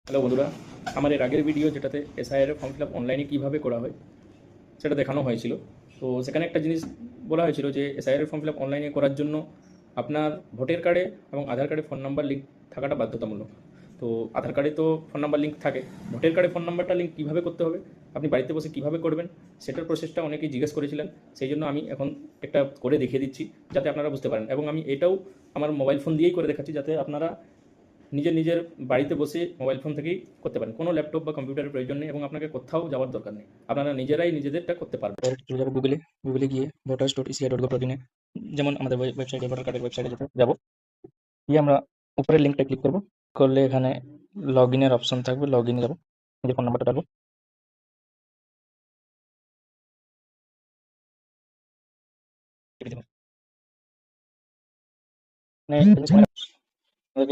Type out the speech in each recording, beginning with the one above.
Hello বন্ধুরা, আমার এর আগের ভিডিও যেটাতে এসআইআর ফর্ম ফিল আপ অনলাইনে কীভাবে করা হয় সেটা দেখানো হয়েছিল। তো সেখানে একটা জিনিস বলা হয়েছিল যে এসআইআর ফর্ম ফিল আপ অনলাইনে করার জন্য আপনার ভোটার কার্ডে এবং আধার কার্ডে ফোন নাম্বার লিঙ্ক থাকাটা বাধ্যতামূলক। তো আধার কার্ডে তো ফোন নাম্বার লিঙ্ক থাকে, ভোটার কার্ডে ফোন নাম্বারটা লিঙ্ক কীভাবে করতে হবে, আপনি বাড়িতে বসে কীভাবে করবেন সেটার প্রসেসটা অনেকেই জিজ্ঞেস করেছিলেন। সেই জন্য আমি এখন একটা করে দেখিয়ে দিচ্ছি যাতে আপনারা বুঝতে পারেন, এবং আমি এটাও আমার মোবাইল ফোন দিয়েই করে দেখাচ্ছি যাতে আপনারা নিজের বাড়িতে বসে মোবাইল ফোন থেকেই করতে পারেন। কোনো ল্যাপটপ বা কম্পিউটারের প্রয়োজন নেই এবং আপনাকে কোথাও যাওয়ার দরকার নেই, আপনারা নিজেরাই নিজেদেরটা করতে পারবেন। ডাইরেক্ট চলে যাবো গুগলে গিয়ে voters.eci.gov.in যেমন আমাদের ওয়েবসাইটে ভোটার কার্ডের ওয়েবসাইটে যেতে যাবো, গিয়ে আমরা উপরের লিঙ্কটা ক্লিক করবো। করলে এখানে লগ ইনের অপশন থাকবে, লগ ইনে যাবো, নিজের ফোন নাম্বারটা ডালবো।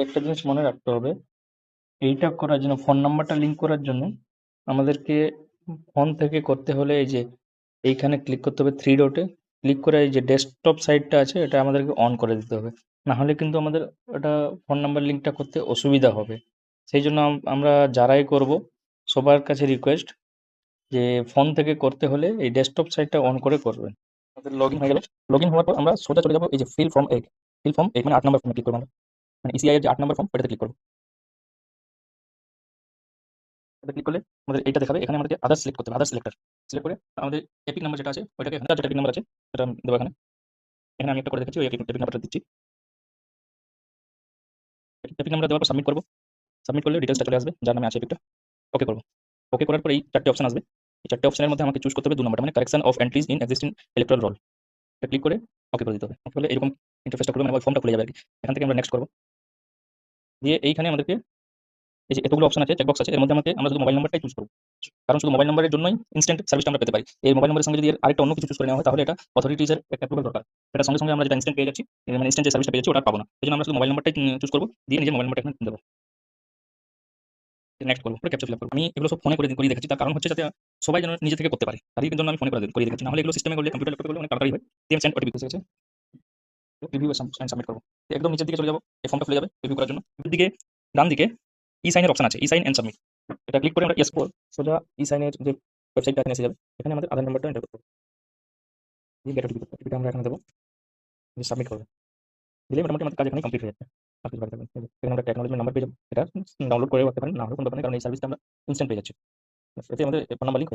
একটা জিনিস মনে রাখতে হবে, এইটা করার জন্য ফোন নাম্বারটা লিঙ্ক করার জন্য আমাদেরকে ফোন থেকে করতে হলে এই যে এইখানে ক্লিক করতে হবে, থ্রি ডটে ক্লিক করে এই যে ডেস্কটপ সাইটটা আছে এটা আমাদেরকে অন করে দিতে হবে, না হলে কিন্তু আমাদের ওটা ফোন নাম্বার লিঙ্কটা করতে অসুবিধা হবে। সেই জন্য আমরা যারাই করব সবার কাছে রিকোয়েস্ট যে ফোন থেকে করতে হলে এই ডেস্কটপ সাইটটা অন করে করবেন। আমাদের লগ ইন হয়ে গেল, লগ ইন হওয়ার পর আমরা সোজা চলে যাবো এই যে ফিল ফর্ম 8 মানে 8 নম্বর ফর্মে ক্লিক করবো আমরা, মানে ইসিআই এর যে 8 নম্বর ফর্ম ওটাতে ক্লিক করবো। এটা ক্লিক করলে আমাদের এইটা দেখাবে, এখানে আমাদেরকে আদার সিলেক্ট করতে হবে, আদার সিলেক্টর সিলেক্ট করে আমাদের এপিক নাম্বার যেটা আছে ওইটাকে যেটা এপিক নাম্বার আছে সেটা আমি দেবো এখানে। এখানে আমি একটা করে দেখাচ্ছি, ওই এপিক নাম্বারটা দিচ্ছি। এপিক নাম্বার দেওয়ার পর সাবমিট করবো, সাবমিট করলে ডিটেলসটা চলে আসবে যার নামে আছে এপিকটা। ওকে করবো, ওকে করার পর এই 4টে অপশন আসবে, এই 4টে অপশনের মধ্যে আমাকে চুজ করতে হবে 2 নম্বরটা মানে correction of entries in existing electoral roll. এটা ক্লিক করে ওকে করে দিতে হবে। তাহলে এরকম ইন্টারফেসটা খুলবে, মানে ফর্মটা খুলে যাবে আর কি। এখান থেকে আমরা নেক্সট করবো, দিয়ে এইখানে আমাদেরকে এই যে এতগুলো অপশন আছে, চেকবক্স আছে, এর মধ্যে আমরা শুধু মোবাইল নাম্বারটাই চুজ করবো, কারণ শুধু মোবাইল নাম্বারের জন্যই ইনস্ট্যান্ট সার্ভিসটা আমরা পেতে পারি। এই মোবাইল নাম্বারের সঙ্গে যদি আরেকটা অন্য কিছু চুজ করে নেওয়া হয় তাহলে এটা অথরিটিজের একটা অ্যাপ্রুভাল দরকার, এটা সঙ্গে সঙ্গে আমরা যেটা ইনস্ট্যান্ট পেয়ে যাচ্ছি, মানে ইনস্ট্যান্ট যে সার্ভিসটা পেয়ে যাচ্ছি ওটা পাবো না। এই জন্য আমরা শুধু মোবাইল নাম্বারটাই চুজ করবো, দিয়ে নিজের মোবাইল নাম্বারটা এখানে দেবো, নেক্সট করবো, ক্যাপচা ফিল আপ করবো। আমি এগুলো সব ফোনে করে দেখাচ্ছি, তার কারণ হচ্ছে যাতে সবাই যেন নিজে থেকে করতে পারে, তারই জন্য আমি ফোনে করে দেখাচ্ছি, না হলে এগুলো সিস্টেমে করলে কম্পিউটার ল্যাপটপে করলে অনেক তাড়াতাড়ি হয়। দিয়ে সেন্ড ওটিপি এসে গেছে, রিভিউ সাবমিট করবো। একদম নিচের দিকে চলে যাবো, এই ফর্মটা খুলে যাবে রিভিউ করার জন্য। দিকে ডান দিকে ই সাইনের অপশন আছে, ই সাইন এন্ড সাবমিট, এটা ক্লিক করে আমরা ইয়েস করব, সোজা ই সাইনের যে ওয়েবসাইটটা এখানে এসে যাবে, এখানে আমাদের আধার নাম্বারটা এন্টার করতে হবে, দিয়ে গেট ওটিপি, ওটিপিটা আমরা এখানে দেবো, দিয়ে সাবমিট করবো। দিলে মোটামুটি আমাদের কাজ এখানে কমপ্লিট হয়ে যাচ্ছে। আর কিছু বাকি থাকবে না। এখানে আমরা একটা অ্যাকনোলেজমেন্ট নাম্বার পেয়ে যাবো, এটা ডাউনলোড করে রাখতে পারেন, না হলে কোনো ব্যাপার নেই, কারণ এই সার্ভিসটা আমরা ইনস্ট্যান্ট পেয়ে যাচ্ছি। এতে আমাদের ফোন নাম্বার লিঙ্ক